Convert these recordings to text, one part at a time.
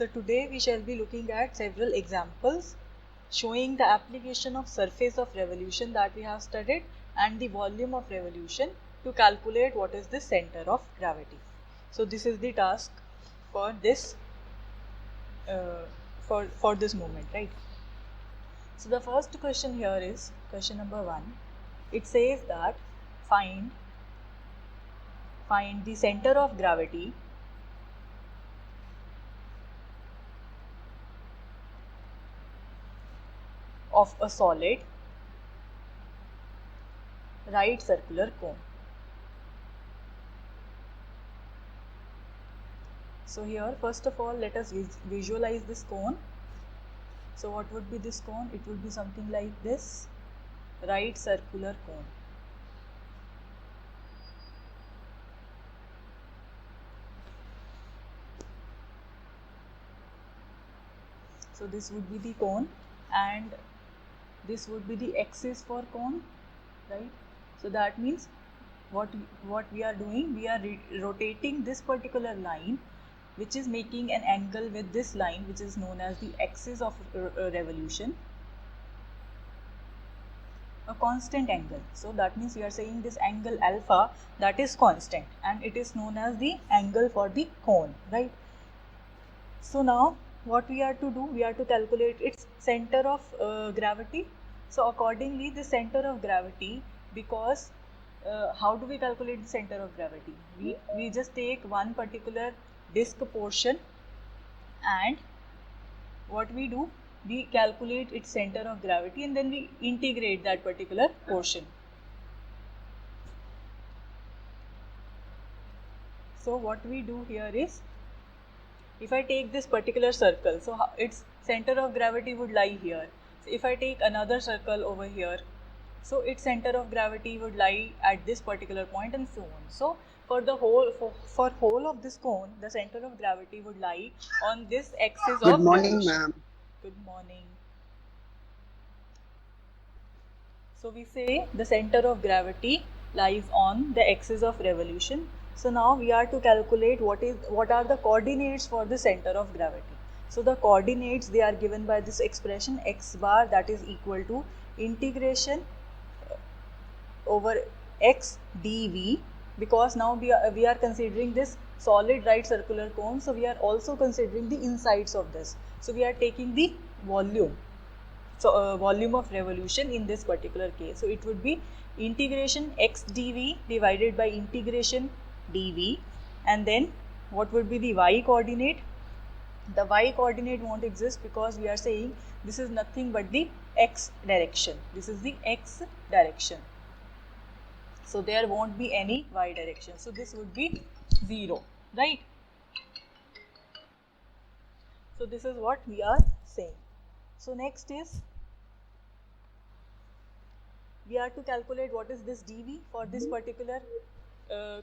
So today we shall be looking at several examples showing the application of surface of revolution that we have studied and the volume of revolution to calculate what is the center of gravity. So this is the task for this for this moment, right? So the first question here is question number 1. It says that find the center of gravity of a solid right circular cone. So here first of all let us visualize this cone. So what would be this cone? It would be something like this, right circular cone. So this would be the cone and this would be the axis for cone, right? So that means what we are doing, we are rotating this particular line which is making an angle with this line which is known as the axis of revolution, a constant angle. So that means we are saying this angle alpha, that is constant and it is known as the angle for the cone, right? So now what we are to do, we are to calculate its center of gravity. So accordingly the center of gravity, because how do we calculate the center of gravity? We just take one particular disk portion and what we do, we calculate its center of gravity and then we integrate that particular portion. So what we do here is, if I take this particular circle, so its center of gravity would lie here. So if I take another circle over here, so its center of gravity would lie at this particular point and so on. So for the whole of this cone, the center of gravity would lie on this axis of revolution. Good morning, ma'am. Good morning. So we say the center of gravity lies on the axis of revolution. So now we are to calculate what are the coordinates for the center of gravity. So the coordinates, they are given by this expression x bar, that is equal to integration over x dv, because now we are considering this solid right circular cone, so we are also considering the insides of this. So we are taking the volume. So volume of revolution in this particular case. So it would be integration x dv divided by integration dv, and then what would be the y coordinate? The y coordinate won't exist because we are saying this is nothing but the x direction. This is the x direction. So there won't be any y direction. So this would be 0, right? So this is what we are saying. So next is, we are to calculate what is this dv for this particular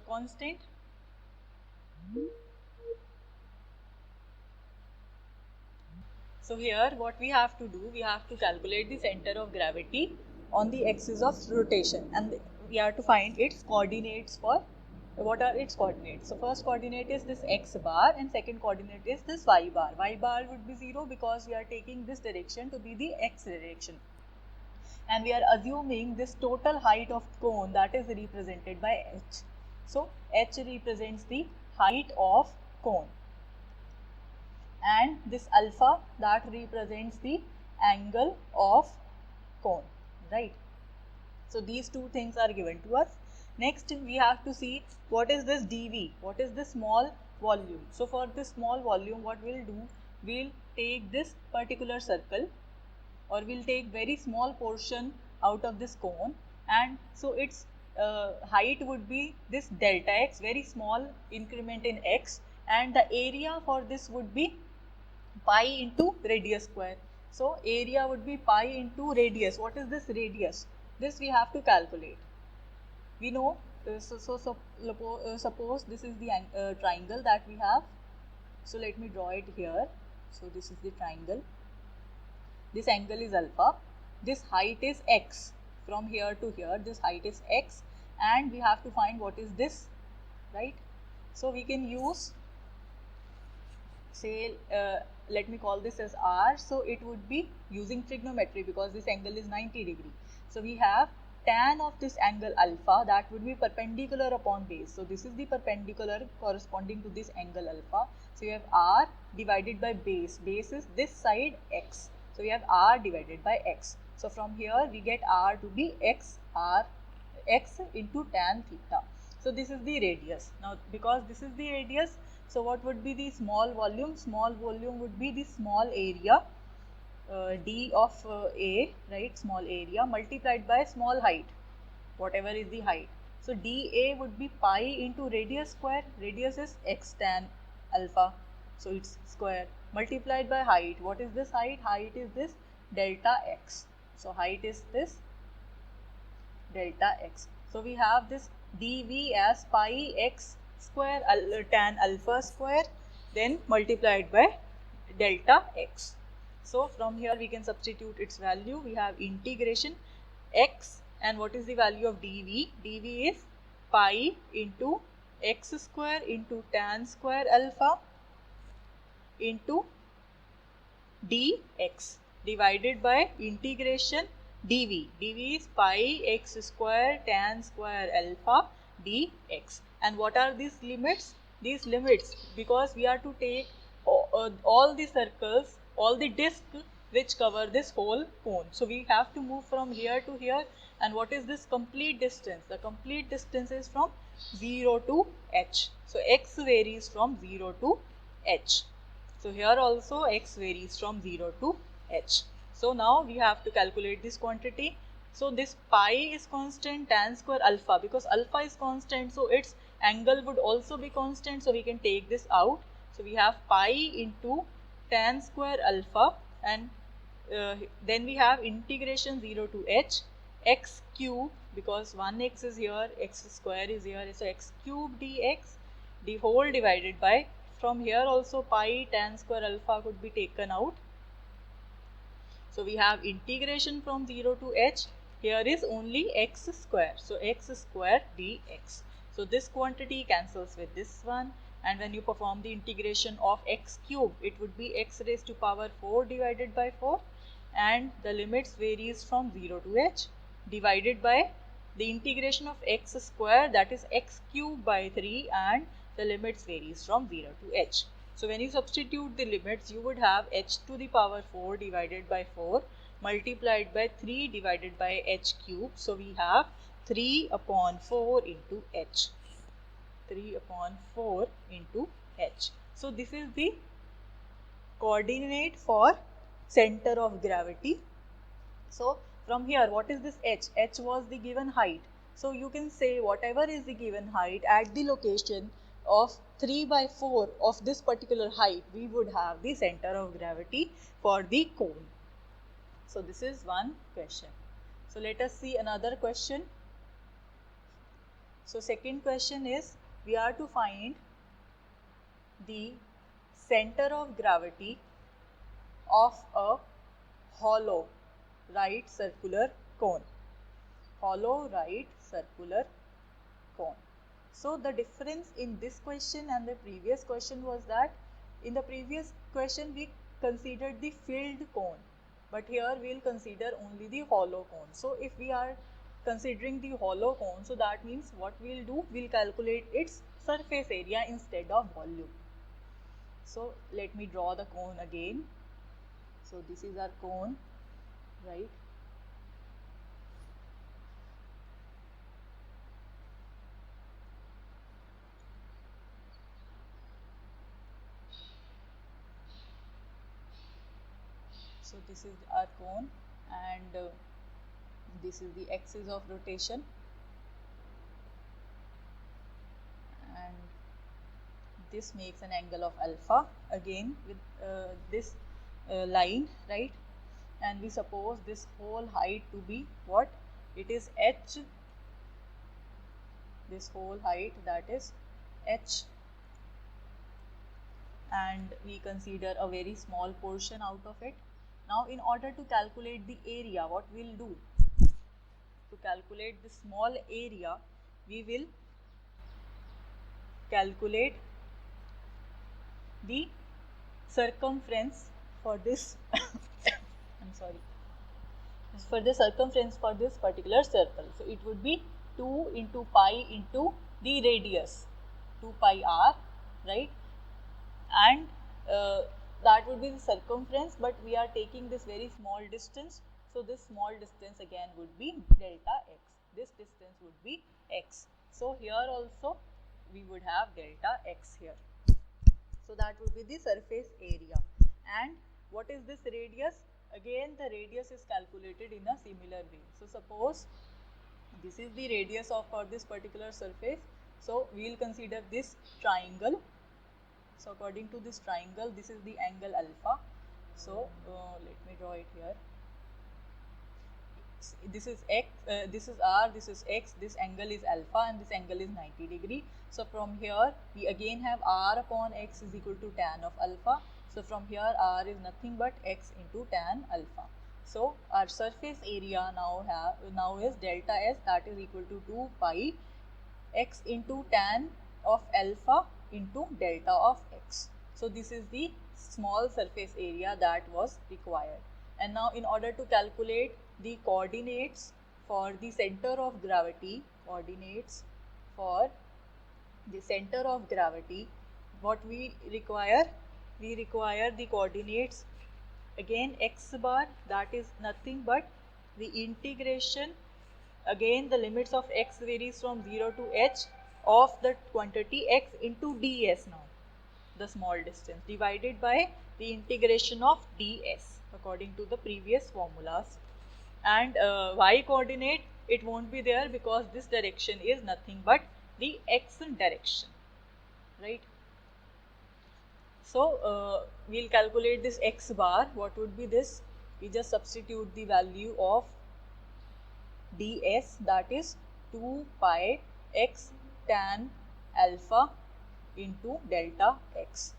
constant. So here what we have to do, we have to calculate the center of gravity on the axis of rotation, and we are to find its coordinates. For what are its coordinates? So first coordinate is this x bar and second coordinate is this y bar. Y bar would be 0 because we are taking this direction to be the x direction. And we are assuming this total height of cone, that is represented by h. So h represents the height of cone, and this alpha, that represents the angle of cone, right? So these two things are given to us. Next we have to see what is this dv, what is this small volume. So for this small volume, what we'll do, we'll take this particular circle, or we'll take very small portion out of this cone, and so its height would be this delta x, very small increment in x, and the area for this would be pi into radius square. So area would be pi into radius. What is this radius? This we have to calculate. We know, suppose this is the triangle that we have. So let me draw it here. So this is the triangle. This angle is alpha. This height is x. From here to here, this height is x, and we have to find what is this, right? So we can use say let me call this as r, so it would be using trigonometry because this angle is 90 degree. So we have tan of this angle alpha, that would be perpendicular upon base. So this is the perpendicular corresponding to this angle alpha. So you have r divided by base. Base is this side x. So we have r divided by x. So from here we get r to be x into tan theta. So this is the radius. Now because this is the radius, so what would be the small volume? Small volume would be the small area d of a, right, small area multiplied by small height, whatever is the height. So dA would be pi into radius square. Radius is x tan alpha, so it's square, multiplied by height. What is this height? Height is this delta x. So height is this delta x. So we have this dV as pi x square tan alpha square, then multiplied by delta x. So from here we can substitute its value. We have integration x, and what is the value of dV? dV is pi into x square into tan square alpha into dx divided by integration dV. dV is pi x square tan square alpha dx. And what are these limits? These limits, because we are to take all the circles, all the discs which cover this whole cone. So we have to move from here to here. And what is this complete distance? The complete distance is from 0 to h. So x varies from 0 to h. So here also x varies from 0 to h. So now we have to calculate this quantity. So this pi is constant, tan square alpha, because alpha is constant, so its angle would also be constant, so we can take this out. So we have pi into tan square alpha, and then we have integration 0 to h, x cube, because 1x is here, x square is here, so x cube dx, the whole divided by, from here also pi tan square alpha could be taken out. So we have integration from 0 to h, here is only x square, so x square dx. So this quantity cancels with this one, and when you perform the integration of x cube, it would be x raised to power 4 divided by 4, and the limits varies from 0 to h, divided by the integration of x square, that is x cube by 3, and the limits varies from 0 to h. So when you substitute the limits, you would have h to the power 4 divided by 4 multiplied by 3 divided by h cube. So we have 3 upon 4 into h. 3 upon 4 into h. So this is the coordinate for center of gravity. So from here, what is this h? H was the given height. So you can say whatever is the given height at the location of 3 by 4 of this particular height, we would have the center of gravity for the cone. So this is one question. So let us see another question. So second question is, we are to find the center of gravity of a hollow right circular cone. Hollow right circular cone. So the difference in this question and the previous question was that in the previous question we considered the filled cone, but here we will consider only the hollow cone. So if we are considering the hollow cone, so that means what we will do, we will calculate its surface area instead of volume. So let me draw the cone again. So this is our cone, right? So this is our cone, and this is the axis of rotation, and this makes an angle of alpha again with this line, right? And we suppose this whole height to be what? It is h. This whole height, that is h, and we consider a very small portion out of it. Now in order to calculate the area, what we will do? To calculate the small area, we will calculate the circumference for this I'm sorry, for the circumference for this particular circle. So it would be 2 into pi into the radius, 2 pi r, right? And that would be the circumference, but we are taking this very small distance. So this small distance again would be delta x. This distance would be x. So here also we would have delta x here. So that would be the surface area. And what is this radius? Again, the radius is calculated in a similar way. So suppose this is the radius of for this particular surface. So we will consider this triangle. So according to this triangle, this is the angle alpha. So let me draw it here. This is x, this is r, this is x, this angle is alpha, and this angle is 90 degree. So from here we again have r upon x is equal to tan of alpha. So from here r is nothing but x into tan alpha. So our surface area now is delta s, that is equal to 2 pi x into tan of alpha into delta of x. So this is the small surface area that was required. And now in order to calculate the coordinates for the center of gravity, what we require? We require the coordinates, again x bar, that is nothing but the integration, again the limits of x varies from 0 to h of the quantity x into ds, now the small distance, divided by the integration of ds according to the previous formulas. And y coordinate, it won't be there because this direction is nothing but the x direction, right? So we'll calculate this x bar. What would be this? We just substitute the value of ds, that is 2 pi x tan alpha into delta x.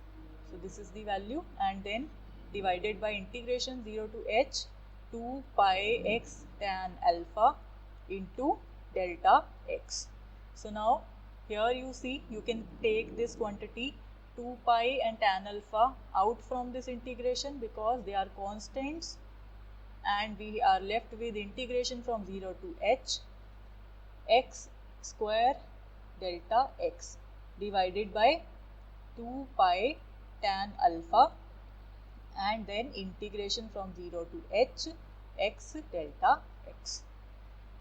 So this is the value, and then divided by integration 0 to h, 2 pi x tan alpha into delta x. So now here you see, you can take this quantity 2 pi and tan alpha out from this integration because they are constants, and we are left with integration from 0 to h, x square delta x divided by 2 pi tan alpha, and then integration from 0 to h, x delta x.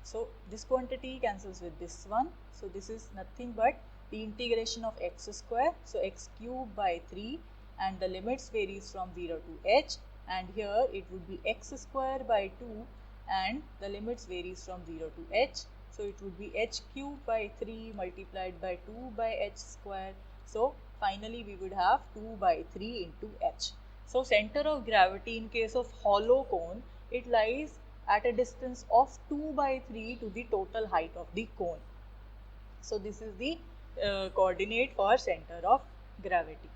So this quantity cancels with this one. So this is nothing but the integration of x square, so x cube by 3, and the limits varies from 0 to h, and here it would be x square by 2, and the limits varies from 0 to h. So it would be h cube by 3 multiplied by 2 by h square. So finally we would have 2 by 3 into h. So center of gravity in case of hollow cone, it lies at a distance of 2 by 3 to the total height of the cone. So this is the coordinate for center of gravity.